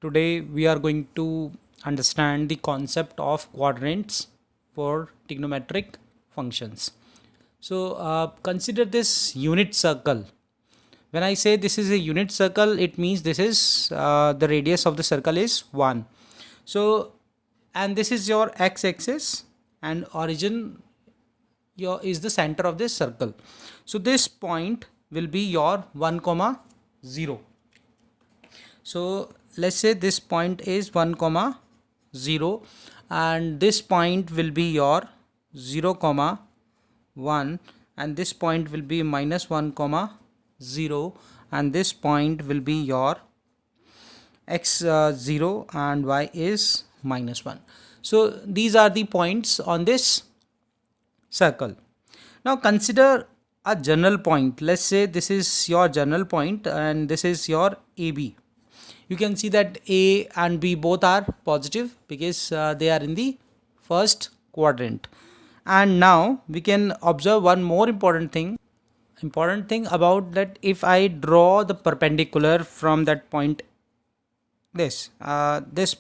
Today we are going to understand the concept of quadrants for trigonometric functions. So consider this unit circle. When I say this is a unit circle, it means this is the radius of the circle is 1. So and this is your x-axis and origin is the center of this circle. So this point will be your 1 comma 0. So let's say this point is 1 comma 0 and this point will be your 0 comma 1 and this point will be minus 1 comma 0 and this point will be your x 0 and y is minus 1. So these are the points on this circle. Now consider a general point. Let's say this is your general point and this is your AB. You can see that A and B both are positive because they are in the first quadrant. And now we can observe one more important thing about that. If I draw the perpendicular from that point, this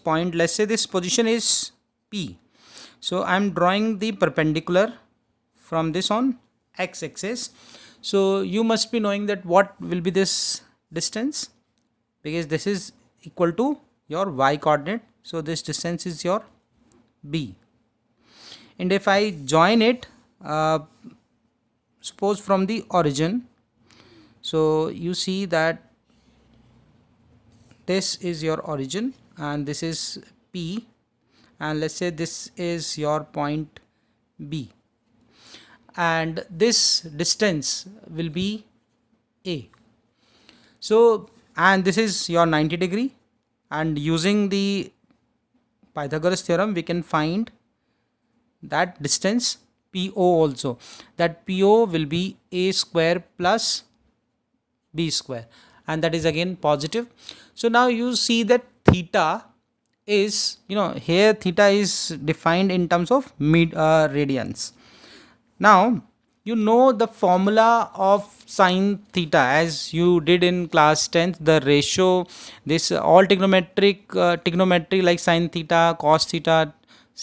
point, let's say this position is P. So I am drawing the perpendicular from this on x-axis. So you must be knowing that what will be this distance, because this is equal to your y coordinate. So this distance is your B. And if I join it, suppose from the origin, so you see that this is your origin and this is P, and let's say this is your point B, and this distance will be A. So and this is your 90 degree, and using the Pythagoras theorem we can find that distance PO also. That PO will be A square plus B square, and that is again positive. So now you see that theta is, here theta is defined in terms of radians. Now you know the formula of sine theta as you did in class 10th. The ratio, this all trigonometry like sine theta, cos theta,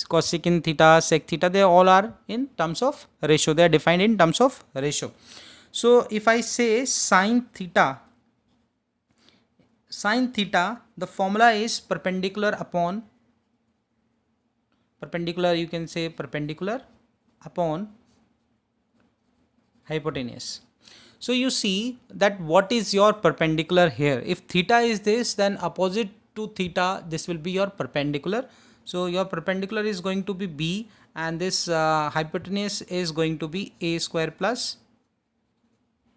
cosecant theta, sec theta, they all are in terms of ratio. They are defined in terms of ratio. So if I say sine theta, the formula is perpendicular, you can say perpendicular upon hypotenuse. So you see that what is your perpendicular here. If theta is this, then opposite to theta this will be your perpendicular. So your perpendicular is going to be B, and this hypotenuse is going to be A square plus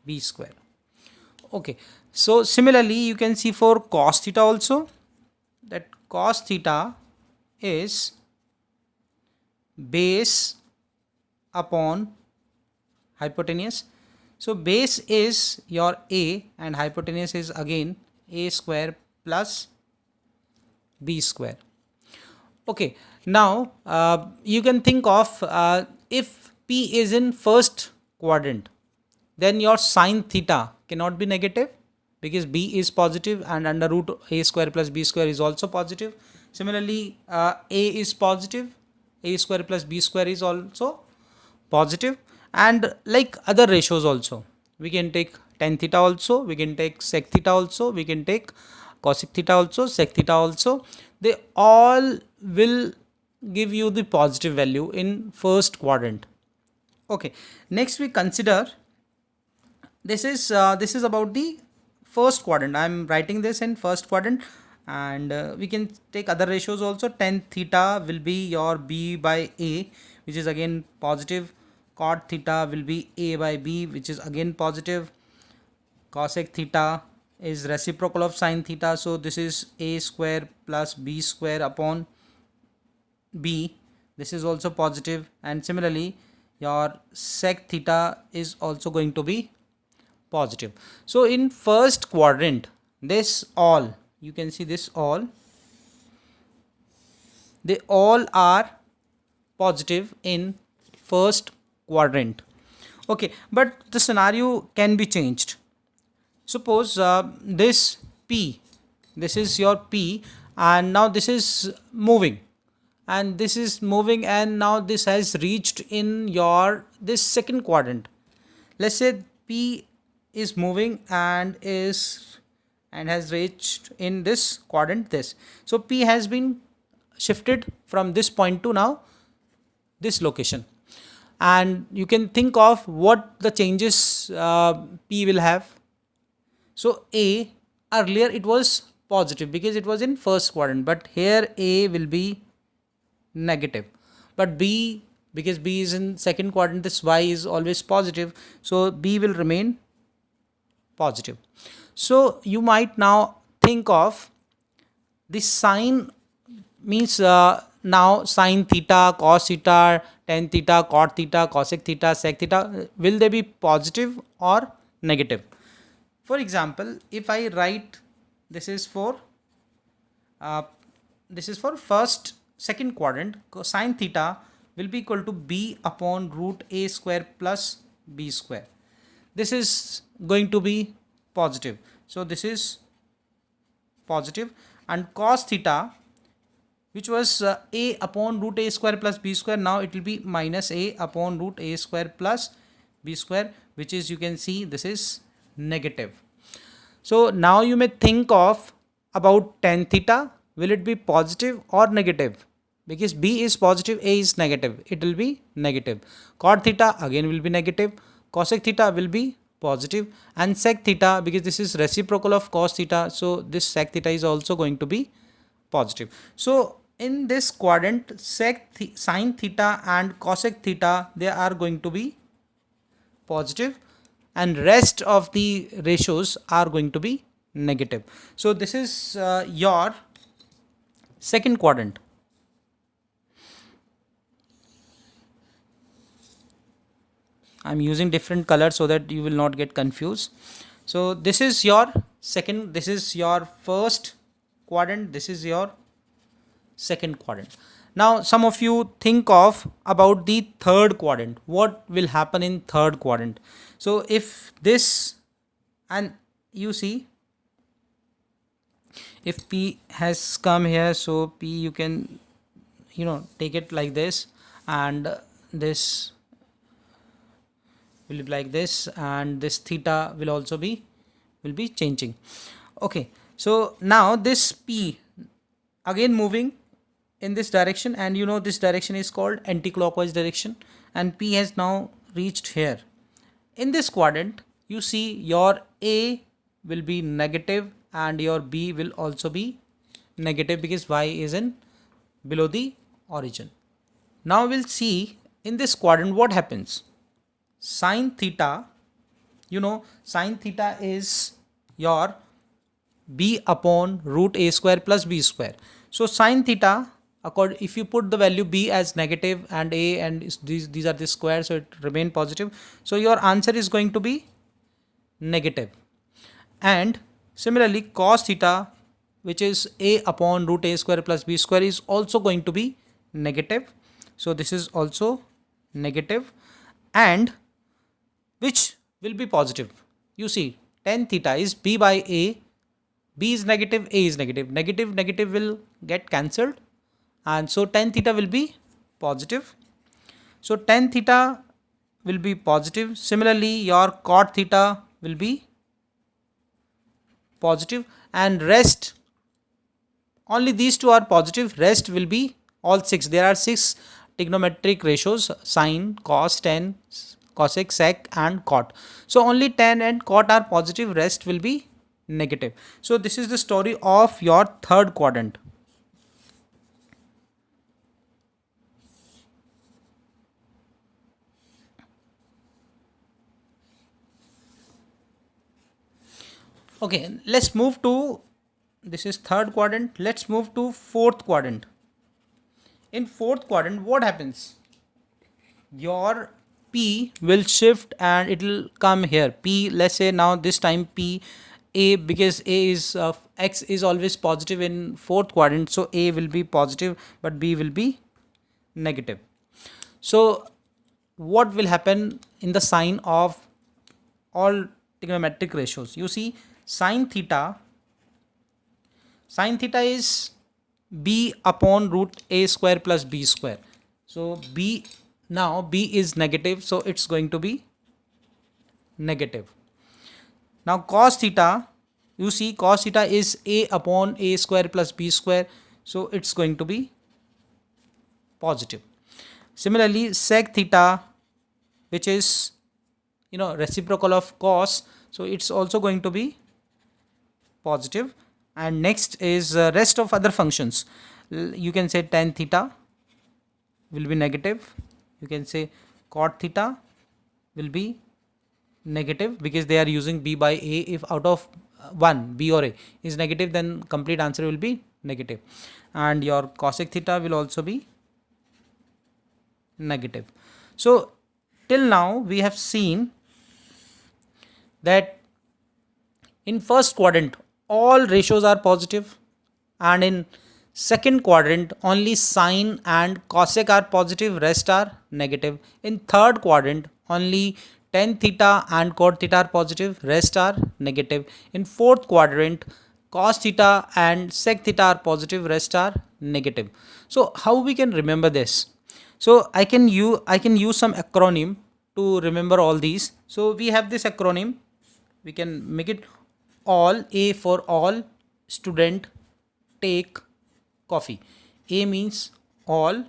B square. Okay, so similarly you can see for cos theta also, that cos theta is base upon hypotenuse. So base is your A and hypotenuse is again A square plus B square. Okay, now you can think of if P is in first quadrant, then your sine theta cannot be negative because B is positive and under root A square plus B square is also positive. Similarly, A is positive, A square plus B square is also positive. And like other ratios also, we can take tan theta also, we can take sec theta also, we can take cosec theta also, sec theta also. They all will give you the positive value in first quadrant. Okay, next we consider this is about the first quadrant. I am writing this in first quadrant, and we can take other ratios also. Tan theta will be your B by A, which is again positive. Cot theta will be A by B, which is again positive. Cosec theta is reciprocal of sine theta, so this is A square plus B square upon B. This is also positive, and similarly your sec theta is also going to be positive. So in first quadrant, this all, you can see this all, they all are positive in first quadrant. Okay, but the scenario can be changed. Suppose this P this is your P, and now this is moving, and this is moving, and now this has reached in your this second quadrant. Let's say P is moving and has reached in this quadrant this. So P has been shifted from this point to now this location, and you can think of what the changes P will have. So A, earlier it was positive because it was in first quadrant, but here A will be negative. But B, because B is in second quadrant, this Y is always positive, so B will remain positive. So you might now think of this sign means now sine theta, cos theta, tan theta, cot theta, cosec theta, sec theta, will they be positive or negative? For example, if I write this is for first second quadrant, sine theta will be equal to b upon root a square plus b square. This is going to be positive, so this is positive. And cos theta, which was a upon root a square plus b square, now it will be minus a upon root a square plus b square, which is, you can see, this is negative. So now you may think of about tan theta, will it be positive or negative? Because b is positive, a is negative, it will be negative. Cot theta again will be negative, cosec theta will be positive, and sec theta, because this is reciprocal of cos theta, so this sec theta is also going to be positive. So in this quadrant, sine theta and cosec theta, they are going to be positive, and rest of the ratios are going to be negative. So this is your second quadrant. I'm using different colors so that you will not get confused. So this is your second, this is your first quadrant, this is your second quadrant. Now some of you think of about the third quadrant. What will happen in third quadrant? So if this, and you see, if P has come here, so P, you can take it like this, and this will be like this, and this theta will also be changing. Okay, so now this P again moving in this direction, and this direction is called anti-clockwise direction, and P has now reached here. In this quadrant, you see your A will be negative and your B will also be negative because Y is in below the origin. Now we'll see in this quadrant what happens. Sine theta, sine theta is your b upon root a square plus b square. So sine theta, if you put the value b as negative and a, and these are the squares, so it remain positive, so your answer is going to be negative. And similarly cos theta, which is a upon root a square plus b square, is also going to be negative, so this is also negative. And which will be positive? You see, tan theta is b by a, b is negative, a is negative, negative will get cancelled, and so tan theta will be positive. So tan theta will be positive. Similarly your cot theta will be positive, and rest, only these two are positive, rest will be all 6. There are 6 trigonometric ratios: sine, cos, tan, cosec, sec and cot. So only tan and cot are positive, rest will be negative. So this is the story of your third quadrant. Okay, let's move to, this is third quadrant, let's move to fourth quadrant. In fourth quadrant, what happens? Your P will shift and it will come here. P, let's say now this time P, A, because A is X is always positive in fourth quadrant, so A will be positive but B will be negative. So what will happen in the sign of all trigonometric ratios? You see, sine theta Sin theta is b upon root a square plus b square. So b, now b is negative, so it's going to be negative. Now cos theta, you see cos theta is a upon a square plus b square, so it's going to be positive. Similarly sec theta, which is reciprocal of cos, so it's also going to be positive. And next is rest of other functions. You can say tan theta will be negative, you can say cot theta will be negative, because they are using b by a. If out of one, b or a is negative, then complete answer will be negative. And your cosec theta will also be negative. So till now we have seen that in first quadrant all ratios are positive, and in second quadrant only sine and cosec are positive, rest are negative. In third quadrant only tan theta and cot theta are positive, rest are negative. In fourth quadrant cos theta and sec theta are positive, rest are negative. So how we can remember this? So I can use some acronym to remember all these. So we have this acronym, we can make it all. A for all, student take coffee. A means all,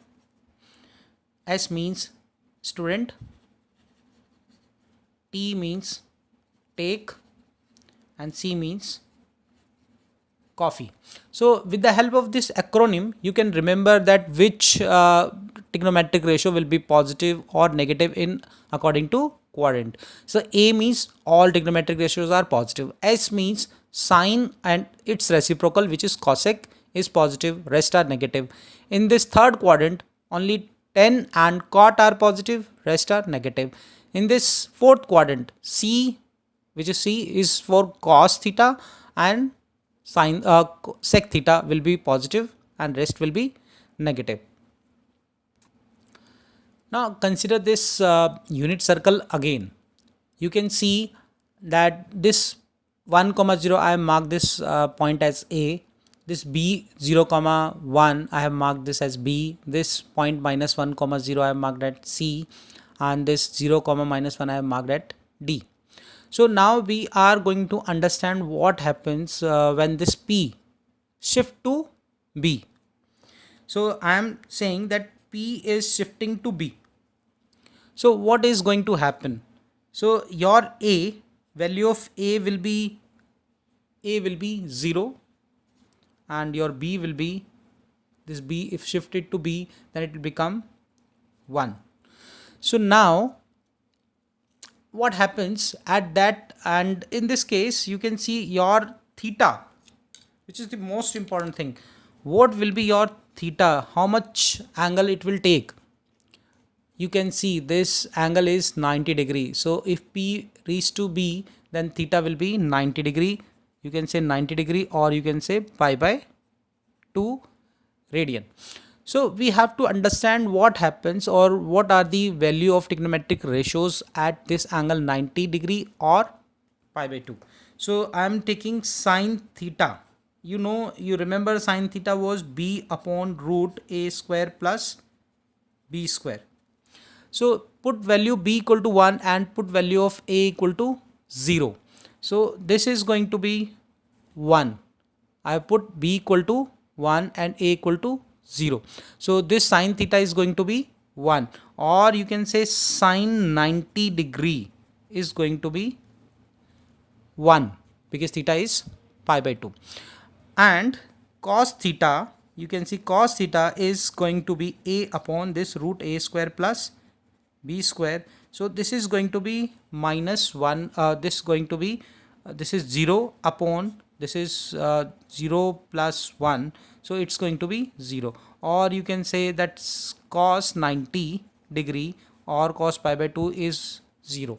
S means student, T means take, and C means coffee. So with the help of this acronym you can remember that which trigonometric ratio will be positive or negative in according to quadrant. So A means all trigonometric ratios are positive, S means sine and its reciprocal which is cosec is positive, rest are negative. In this third quadrant only tan and cot are positive, rest are negative. In this fourth quadrant C, which is C, is for cos theta and sin sec theta will be positive and rest will be negative. Now consider this unit circle again. You can see that this 1, 0 I have marked this point as A, this B 0, 1 I have marked this as B, this point minus 1, 0 I have marked at C, and this 0, minus 1 I have marked at D. So now we are going to understand what happens when this P shift to B. So I am saying that P is shifting to B. So what is going to happen? So your A, value of A will be 0, and your B will be, this B if shifted to B, then it will become 1. So now what happens at that, and in this case you can see your theta, which is the most important thing. What will be your theta? How much angle it will take? You can see this angle is 90 degree. So if P reaches to B, then theta will be 90 degree. You can say 90 degree, or you can say pi by 2 radian. So we have to understand what happens, or what are the value of trigonometric ratios at this angle 90 degree or pi by 2. So I am taking sine theta. You remember sine theta was b upon root a square plus b square. So put value b equal to 1 and put value of a equal to 0. So this is going to be 1. I put b equal to 1 and a equal to 0. So this sine theta is going to be 1, or you can say sine 90 degree is going to be 1, because theta is pi by 2. And cos theta, you can see cos theta is going to be a upon this root a square plus b square. So this is going to be minus 1, this is going to be this is 0 upon this is 0 plus 1, so it's going to be 0. Or you can say that cos 90 degree or cos pi by 2 is 0.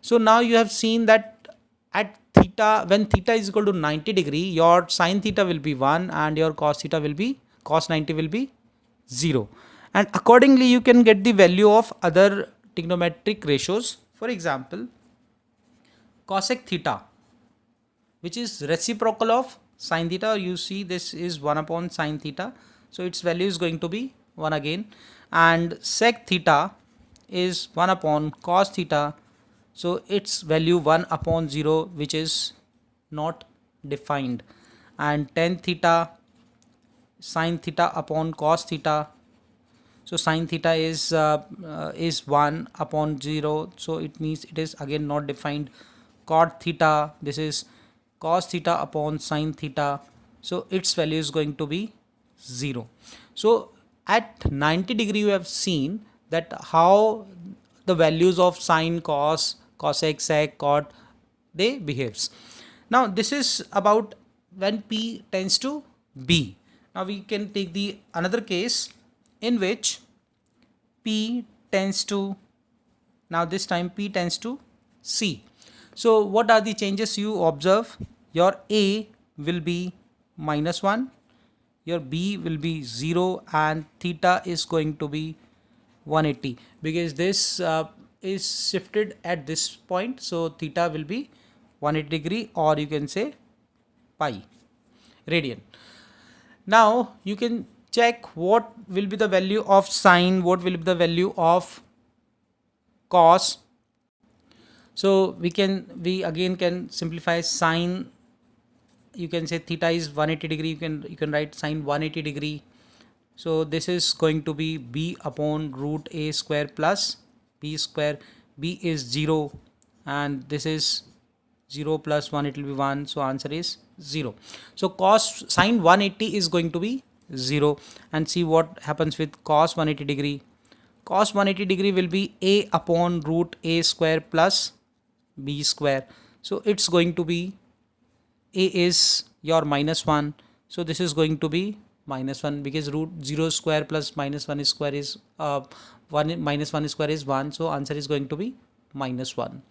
So now you have seen that at theta, when theta is equal to 90 degree, your sin theta will be 1 and your cos theta will be, cos 90 will be 0. And accordingly you can get the value of other trigonometric ratios. For example, cosec theta, which is reciprocal of sine theta, or you see this is 1 upon sine theta, so its value is going to be 1 again, and sec theta is 1 upon cos theta, so its value 1 upon 0, which is not defined, and tan theta, sine theta upon cos theta, so sine theta is 1 upon 0, so it means it is again not defined. Cot theta, this is cos theta upon sine theta, so its value is going to be 0. So at 90 degree you have seen that how the values of sine, cos, cosec, sec, cot, they behaves. Now this is about when p tends to b. Now we can take the another case in which p tends to, now this time p tends to c. So what are the changes you observe? Your a will be -1, your b will be 0, and theta is going to be 180, because this is shifted at this point, so theta will be 180 degree, or you can say pi radian. Now you can check what will be the value of sine, what will be the value of cos. So we again can simplify sine, you can say theta is 180 degree, you can write sine 180 degree, so this is going to be b upon root a square plus b square. B is 0 and this is 0 plus 1, it will be 1, so answer is 0. So cos sine 180 is going to be 0, and see what happens with cos 180 degree. Cos 180 degree will be a upon root a square plus b square, so it's going to be, a is your -1, so this is going to be -1, because root 0 square plus -1 square is 1, -1 square is 1, so answer is going to be -1.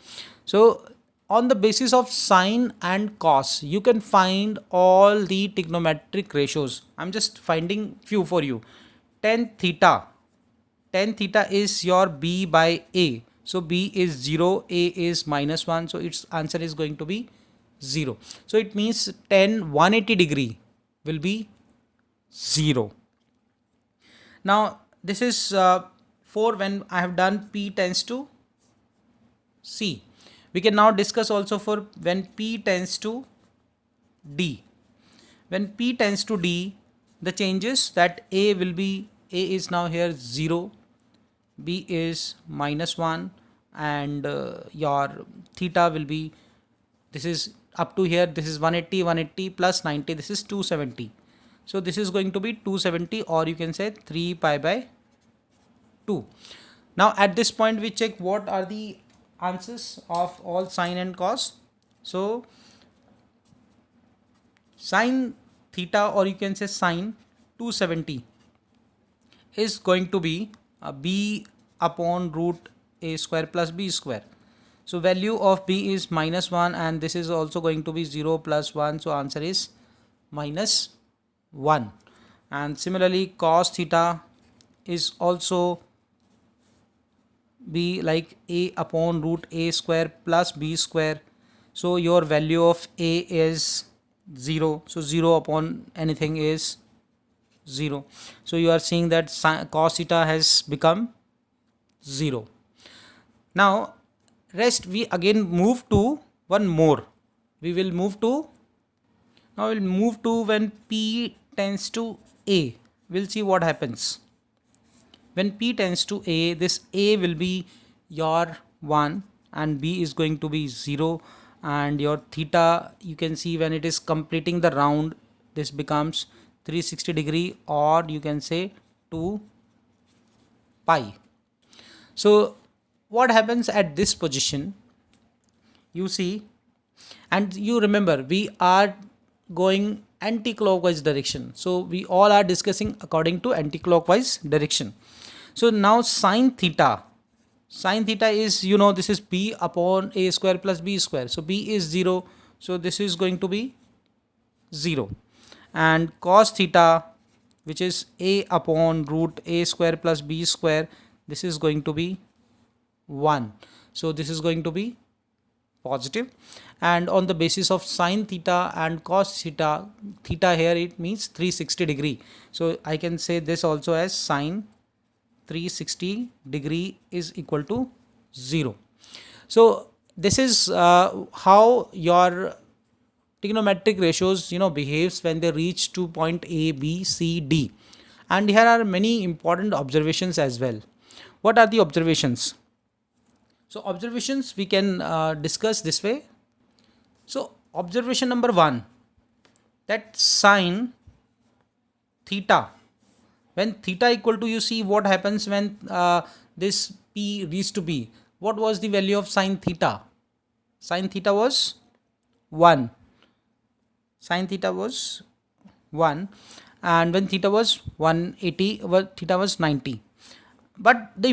So on the basis of sine and cos you can find all the trigonometric ratios. I'm just finding few for you. Tan theta is your b by a, so b is 0, a is -1, so its answer is going to be 0. So it means tan 180 degree will be 0. Now this is for when I have done p tends to c. We can now discuss also for when p tends to d. When p tends to d, the changes that a will be, a is now here 0, b is -1, and your theta will be, this is up to here, this is 180 plus 90, this is 270, so this is going to be 270, or you can say 3 pi by 2. Now at this point we check what are the answers of all sine and cos. So sine theta, or you can say sine 270, is going to be b upon root a square plus b square. So value of b is -1, and this is also going to be 0 plus 1, so answer is -1. And similarly cos theta is also be like a upon root a square plus b square, so your value of a is 0, so 0 upon anything is 0, so you are seeing that cos theta has become 0. Now rest we again move to one more. We will move to, now we'll move to when p tends to a. We'll see what happens. When p tends to a, this a will be your 1 and b is going to be 0, and your theta, you can see when it is completing the round, this becomes 360 degree, or you can say 2 pi. So what happens at this position, you see, and you remember we are going anti-clockwise direction, so we all are discussing according to anti-clockwise direction. So now sine theta is, you know, this is b upon a square plus b square, so b is 0, so this is going to be 0, and cos theta, which is a upon root a square plus b square, this is going to be 1, so this is going to be positive. and on the basis of sine theta and cos theta, theta here it means 360 degree. So I can say this also as sine 360 degree is equal to 0. So this is how your trigonometric ratios behaves when they reach to point A, B, C, D. And here are many important observations as well. What are the observations? So observations we can discuss this way. So observation number 1, that sine theta, when theta equal to, you see what happens when this P reaches to B. What was the value of sine theta? Sine theta was 1. Sine theta was 1, and when theta was 180, theta was 90. But the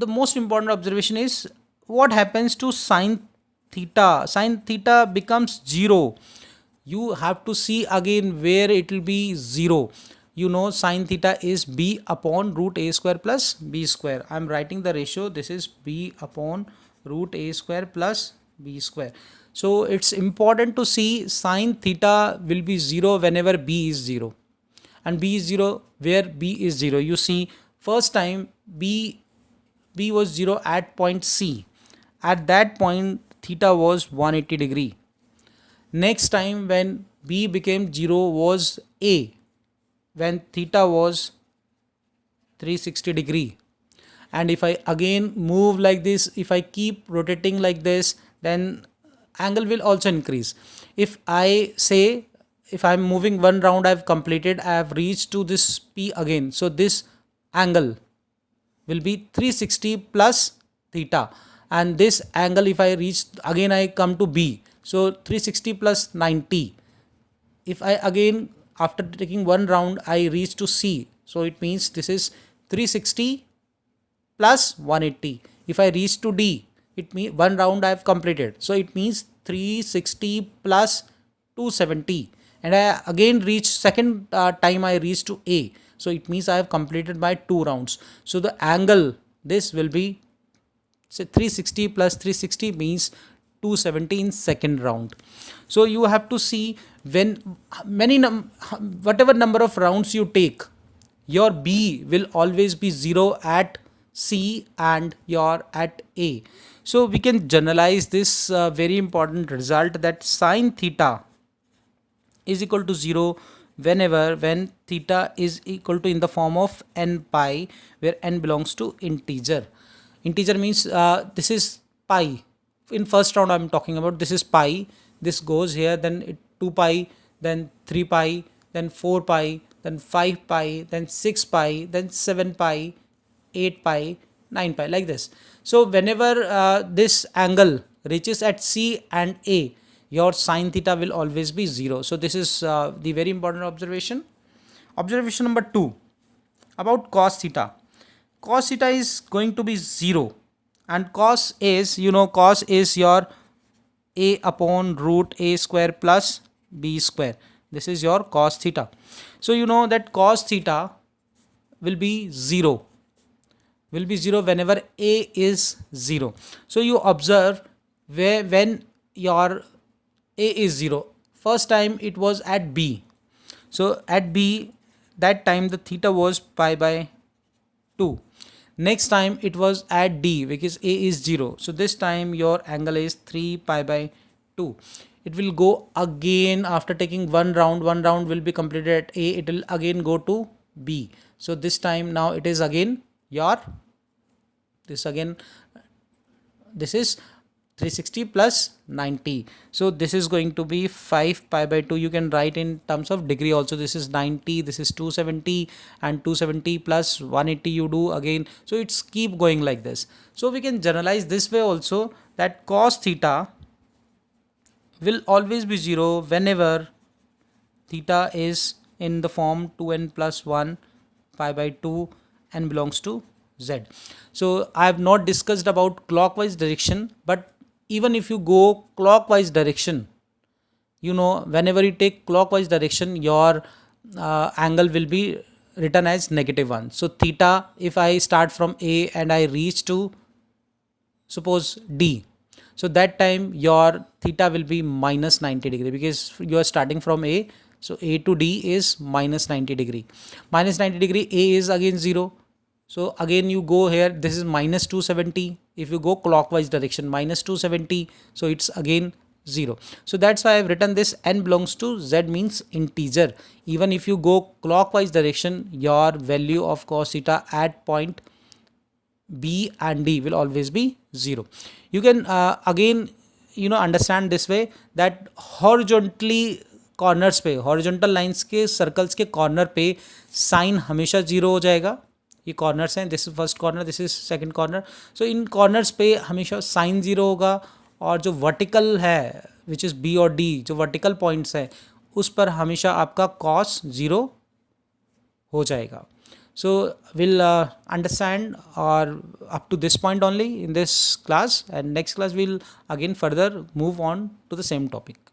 most important observation is what happens to sine theta. Sine theta becomes 0. You have to see again where it will be 0. Sine theta is b upon root a square plus b square. I am writing the ratio. This is b upon root a square plus b square. So it's important to see sine theta will be 0 whenever b is 0. And b is 0 where b is 0. You see, first time b was 0 at point C. At that point theta was 180 degree. Next time when b became 0 was A, when theta was 360 degree. And if I again move like this, if I keep rotating like this, then angle will also increase. If I say, if I'm moving one round, I've completed, I have reached to this P again. So this angle will be 360 plus theta. And this angle, if I reach again, I come to B. So 360 plus 90. If I again, after taking one round, I reach to C. So it means this is 360 plus 180. If I reach to D, it means one round I have completed. So it means 360 plus 270. And I again reach second time I reach to A. So it means I have completed my 2 rounds. So the angle, this will be, say, 360 plus 360 means 270 in second round. So you have to see, when whatever number of rounds you take, your B will always be 0 at C and your at A. So we can generalize this very important result, that sine theta is equal to 0 when theta is equal to in the form of n pi, where n belongs to integer. Integer means this is pi. In first round I'm talking about, this is pi. This goes here, then 2 pi, then 3 pi, then 4 pi, then 5 pi, then 6 pi, then 7 pi, 8 pi, 9 pi, like this. So whenever this angle reaches at C and A, your sine theta will always be 0. So this is the very important observation. Observation number 2, about cos theta. Cos theta is going to be 0, and cos is, cos is your a upon root a square plus b square. This is your cos theta. So you know that cos theta will be 0. Will be 0 whenever a is 0. So you observe when your a is 0. First time it was at B. So at B, that time the theta was pi by 2. Next time it was at D, because A is 0. So this time your angle is 3 pi by 2. It will go again after taking one round. One round will be completed at A. It will again go to B. So this time now it is again your, this is 360 plus 90. So this is going to be 5 pi by 2. You can write in terms of degree also. This is 90, this is 270, and 270 plus 180 you do again. So it's keep going like this. So we can generalize this way also, that cos theta will always be 0 whenever theta is in the form 2n plus 1 pi by 2 and belongs to Z. So I have not discussed about clockwise direction, but even if you go clockwise direction, whenever you take clockwise direction, your angle will be written as -1. So theta, if I start from A and I reach to, suppose, D, So that time your theta will be minus 90 degree, because you are starting from A. So A to D is minus 90 degree. Minus 90 degree, A is again 0. So again you go here, this is minus 270. If you go clockwise direction, minus 270, so it's again 0. So that's why I've written this n belongs to Z means integer. Even if you go clockwise direction, your value of cos theta at point B and D will always be 0. You can again understand this way, that horizontally corners पे, horizontal lines के circles के corner पे sign हमेशा 0 हो जाएगा. ये corners हैं, this is first corner, this is second corner. So in corners पे हमेशा साइन 0 होगा, और जो वर्टिकल है विच इज़ बी और डी, जो वर्टिकल पॉइंट्स है उस पर हमेशा आपका कॉस 0 हो जाएगा. So we'll understand or up to this point only in this class, and next class we'll again further move on to the same topic.